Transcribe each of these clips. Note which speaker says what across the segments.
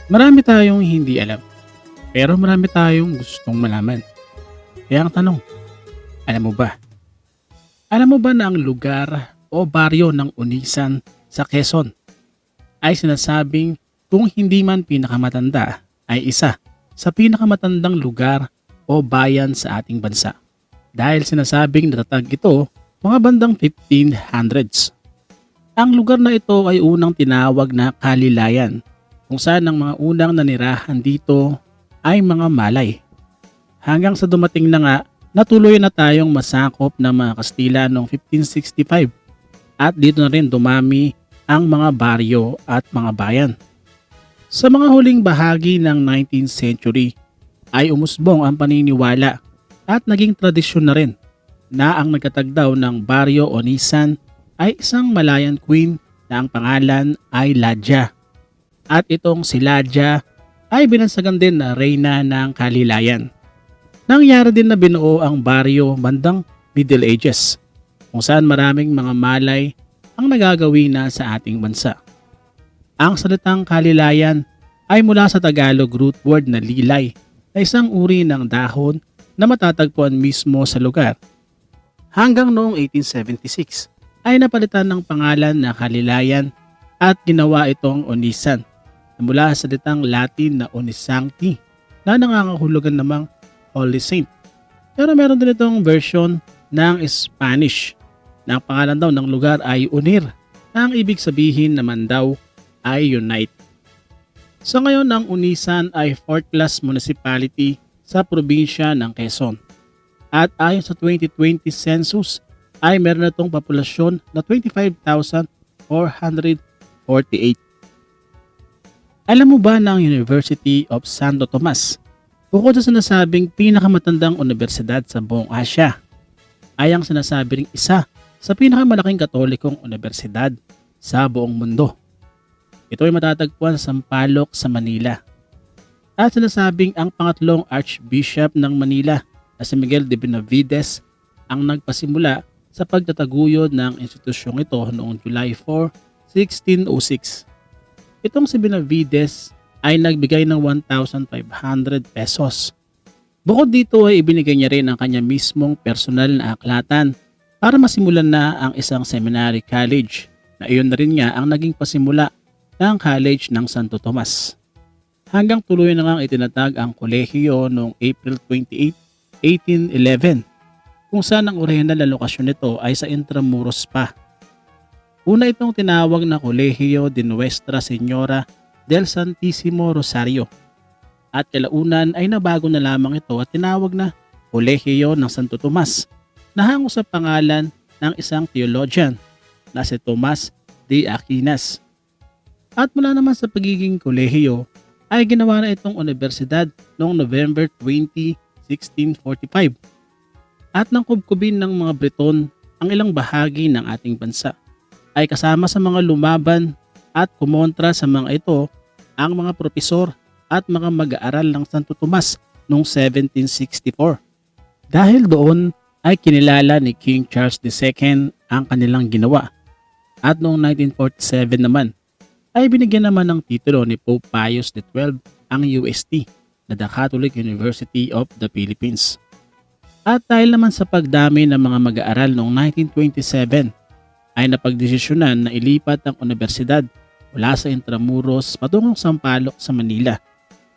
Speaker 1: Marami tayong hindi alam, pero marami tayong gustong malaman. Kaya ang tanong, alam mo ba? Alam mo ba na ang lugar o baryo ng Unisan sa Quezon ay sinasabing kung hindi man pinakamatanda ay isa sa pinakamatandang lugar o bayan sa ating bansa. Dahil sinasabing natatag ito mga bandang 1500s. Ang lugar na ito ay unang tinawag na Kalilayan kung saan ang mga unang nanirahan dito ay mga Malay. Hanggang sa dumating na nga natuloy na tayong masakop ng mga Kastila noong 1565 at dito na rin dumami ang mga baryo at mga bayan. Sa mga huling bahagi ng 19th century ay umusbong ang paniniwala at naging tradisyon na rin na ang nagkatagdaw ng baryo o Nisan ay isang Malayan queen na ang pangalan ay Ladja. At itong si Ladja ay binansagan din na reyna ng Kalilayan. Nangyari din na binuo ang baryo bandang Middle Ages kung saan maraming mga Malay ang nagagawi na sa ating bansa. Ang salitang Kalilayan ay mula sa Tagalog root word na lilay na isang uri ng dahon na matatagpuan mismo sa lugar. Hanggang noong 1876 ay napalitan ng pangalan na Kalilayan at ginawa itong Onisan na mula sa salitang Latin na Onisancti na nangangahulugan namang Holy Saint. Pero meron din itong version ng Spanish na ang pangalan daw ng lugar ay Unir na ang ibig sabihin naman daw ay Unite. Sa ngayon ang Unisan ay 4th class municipality sa probinsya ng Quezon. At ayon sa 2020 census ay meron na itong populasyon na 25,448. Alam mo ba na ang University of Santo Tomas, bukod sa sinasabing pinakamatandang universidad sa buong Asya, ay ang sinasabi ring isa sa pinakamalaking katolikong universidad sa buong mundo. Ito ay matatagpuan sa Sampaloc sa Manila. At sinasabing ang pangatlong Archbishop ng Manila na si Miguel de Benavides ang nagpasimula sa pagtataguyod ng institusyong ito noong July 4, 1606. Itong si Benavides ay nagbigay ng 1,500 pesos. Bukod dito ay ibinigay niya rin ang kanya mismong personal na aklatan para masimulan na ang isang seminary college na iyon na rin nga ang naging pasimula ng College ng Santo Tomas. Hanggang tuloy na ngang itinatag ang kolehiyo noong April 28, 1811 kung saan ang orihinal na lokasyon nito ay sa Intramuros pa. Una itong tinawag na Kolehiyo de Nuestra Señora del Santísimo Rosario at kalaunan ay nabago na lamang ito at tinawag na Kolehiyo ng Santo Tomas na hango sa pangalan ng isang theologian na si Tomas de Aquinas. At mula naman sa pagiging kolehiyo ay ginawa na itong universidad noong November 20, 1645 at nang kubkubin ng mga Briton ang ilang bahagi ng ating bansa ay kasama sa mga lumaban at kumontra sa mga ito ang mga propesor at mga mag-aaral ng Santo Tomas noong 1764. Dahil doon ay kinilala ni King Charles II ang kanilang ginawa at noong 1947 naman ay binigyan naman ng titulo ni Pope Pius XII ang UST na The Catholic University of the Philippines. At dahil naman sa pagdami ng mga mag-aaral noong 1927 ay napagdesisyonan na ilipat ang universidad mula sa Intramuros patungong Sampaloc sa Manila.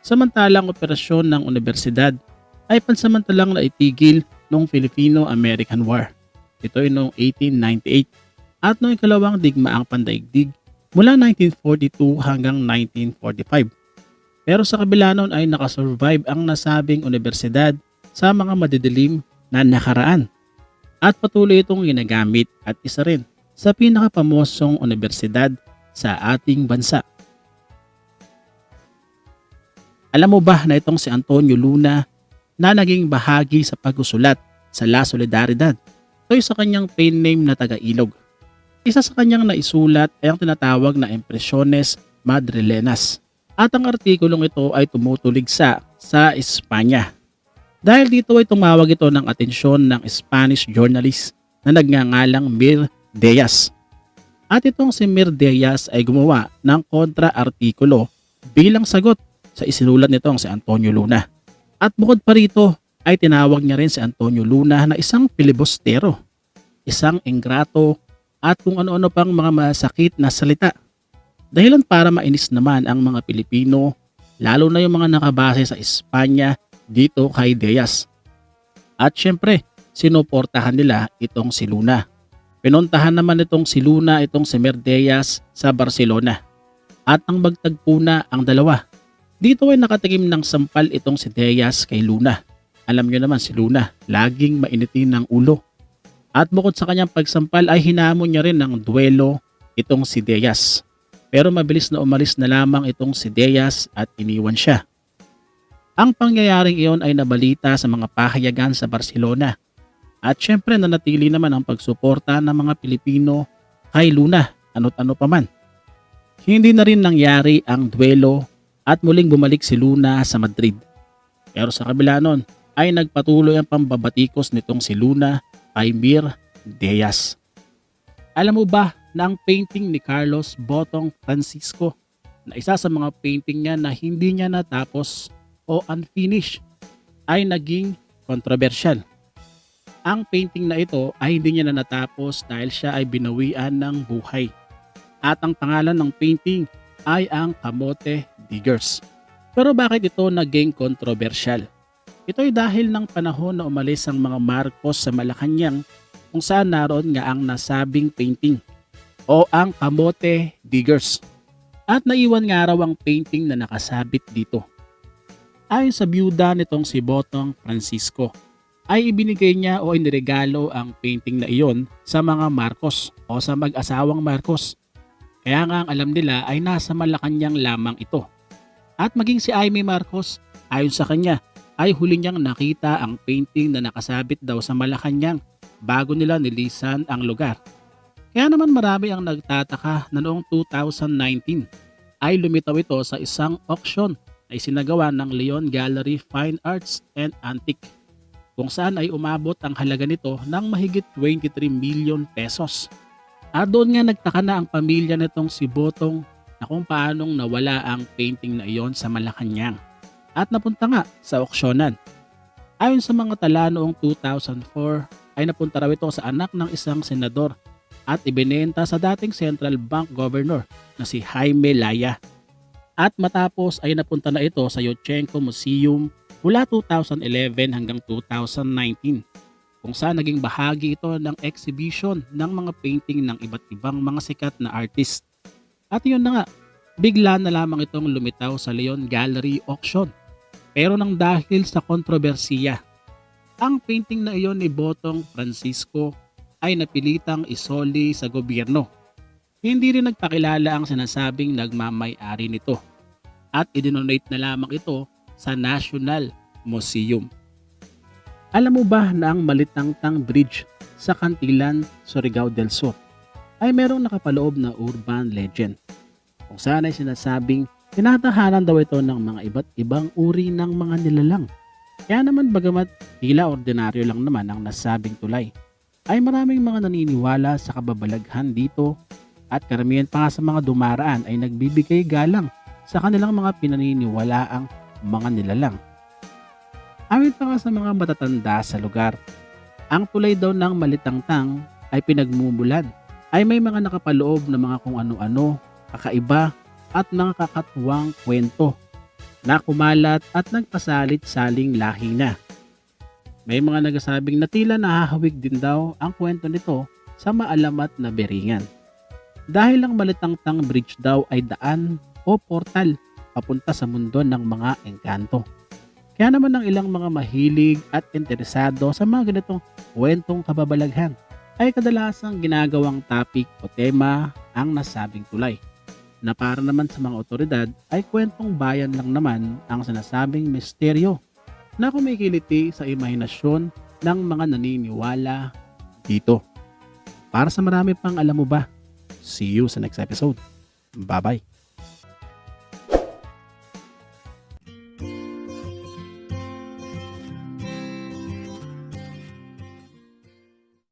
Speaker 1: Samantalang operasyon ng universidad ay pansamantalang naitigil noong Filipino-American War. Ito ay noong 1898 at noong ikalawang digmaang pandaigdig mula 1942 hanggang 1945. Pero sa kabila noon ay nakasurvive ang nasabing universidad sa mga madidilim na nakaraan at patuloy itong ginagamit at isa rin sa pinakapamosong universidad sa ating bansa. Alam mo ba na itong si Antonio Luna na naging bahagi sa pagsusulat sa La Solidaridad? Ito ay sa kanyang pen name na taga-Ilog. Isa sa kanyang naisulat ay ang tinatawag na Impresiones Madrilenas. At ang artikulong ito ay tumutuligsa sa Espanya. Dahil dito ay tumawag ito ng atensyon ng Spanish journalist na nagngangalang Mir Diaz. At itong si Mir Diaz ay gumawa ng kontra-artikulo bilang sagot sa isinulat nitong si Antonio Luna. At bukod pa rito ay tinawag niya rin si Antonio Luna na isang pilibustero, isang ingrato at kung ano-ano pang mga masakit na salita. Dahilan para mainis naman ang mga Pilipino, lalo na yung mga nakabase sa Espanya dito kay Diaz. At syempre, sinuportahan nila itong si Luna. Pinuntahan naman itong si Luna itong si Mer Diaz sa Barcelona. At ang magtagpo na ang dalawa. Dito ay nakatigim ng sampal itong si Diaz kay Luna. Alam nyo naman si Luna, laging mainitin ng ulo. At bukod sa kanyang pagsampal ay hinamon niya rin ng duelo itong si Diaz. Pero mabilis na umalis na lamang itong si Diaz at iniwan siya. Ang pangyayaring iyon ay nabalita sa mga pahayagan sa Barcelona. At syempre nanatili naman ang pagsuporta ng mga Pilipino kay Luna, ano't ano pa man. Hindi na rin nangyari ang duelo at muling bumalik si Luna sa Madrid. Pero sa kabila nun ay nagpatuloy ang pambabatikos nitong si Luna kay Mer Diaz. Alam mo ba na ang painting ni Carlos Botong Francisco na isa sa mga painting niya na hindi niya natapos o unfinished ay naging controversial. Ang painting na ito ay hindi niya na natapos dahil siya ay binawian ng buhay. At ang pangalan ng painting ay ang Kamote Diggers. Pero bakit ito naging controversial? Ito ay dahil ng panahon na umalis ang mga Marcos sa Malacanang kung saan naroon nga ang nasabing painting o ang Kamote Diggers. At naiwan nga raw ang painting na nakasabit dito. Ayon sa byuda nitong si Botong Francisco, ay ibinigay niya o iniregalo ang painting na iyon sa mga Marcos o sa mag-asawang Marcos. Kaya nga ang alam nila ay nasa Malacanang lamang ito. At maging si Aimee Marcos, ayon sa kanya, ay huli niyang nakita ang painting na nakasabit daw sa Malacanang bago nila nilisan ang lugar. Kaya naman marami ang nagtataka na noong 2019 ay lumitaw ito sa isang auction na isinagawa ng Leon Gallery Fine Arts and Antique kung saan ay umabot ang halaga nito ng mahigit 23 million pesos. At doon nga nagtaka na ang pamilya nitong si Botong na kung paanong nawala ang painting na iyon sa Malacanang at napunta nga sa auksyonan. Ayon sa mga tala noong 2004 ay napunta raw ito sa anak ng isang senador at ibinenta sa dating Central Bank Governor na si Jaime Laya. At matapos ay napunta na ito sa Yuchengco Museum mula 2011 hanggang 2019 kung saan naging bahagi ito ng exhibition ng mga painting ng iba't ibang mga sikat na artist. At yun na nga, bigla na lamang itong lumitaw sa Leon Gallery auction. Pero nang dahil sa kontrobersiya, ang painting na iyon ni Botong Francisco ay napilitang isoli sa gobyerno. Hindi rin nagpakilala ang sinasabing nagmamay-ari nito at idinonate na lamang ito sa National Museum. Alam mo ba na ang Malitangtang Bridge sa Cantilan, Surigao del Sur ay merong nakapaloob na urban legend kung saan ay sinasabing tinatahanan daw ito ng mga iba't ibang uri ng mga nilalang. Kaya naman bagamat tila ordinaryo lang naman ang nasabing tulay, ay maraming mga naniniwala sa kababalaghan dito at karamihan pa nga sa mga dumaraan ay nagbibigay galang sa kanilang mga pinaniniwalaang mga nilalang. Ayon pa nga sa mga matatanda sa lugar, ang tulay daw ng Malitangtang ay pinagmumulan ay may mga nakapaloob na mga kung ano-ano, kakaiba at mga kakatuwang kwento na kumalat at nagpasalit-saling lahi na. May mga nagsasabing na tila nahahawig din daw ang kwento nito sa maalamat na beringan. Dahil ang Malitangtang Bridge daw ay daan o portal papunta sa mundo ng mga engkanto. Kaya naman ang ilang mga mahilig at interesado sa mga ganitong kwentong kababalaghan ay kadalasang ginagawang topic o tema ang nasabing tulay. Na para naman sa mga otoridad ay kwentong bayan lang naman ang sinasabing misteryo na kumikiliti sa imahinasyon ng mga naniniwala dito. Para sa marami pang alam mo ba, see you sa next episode. Bye-bye.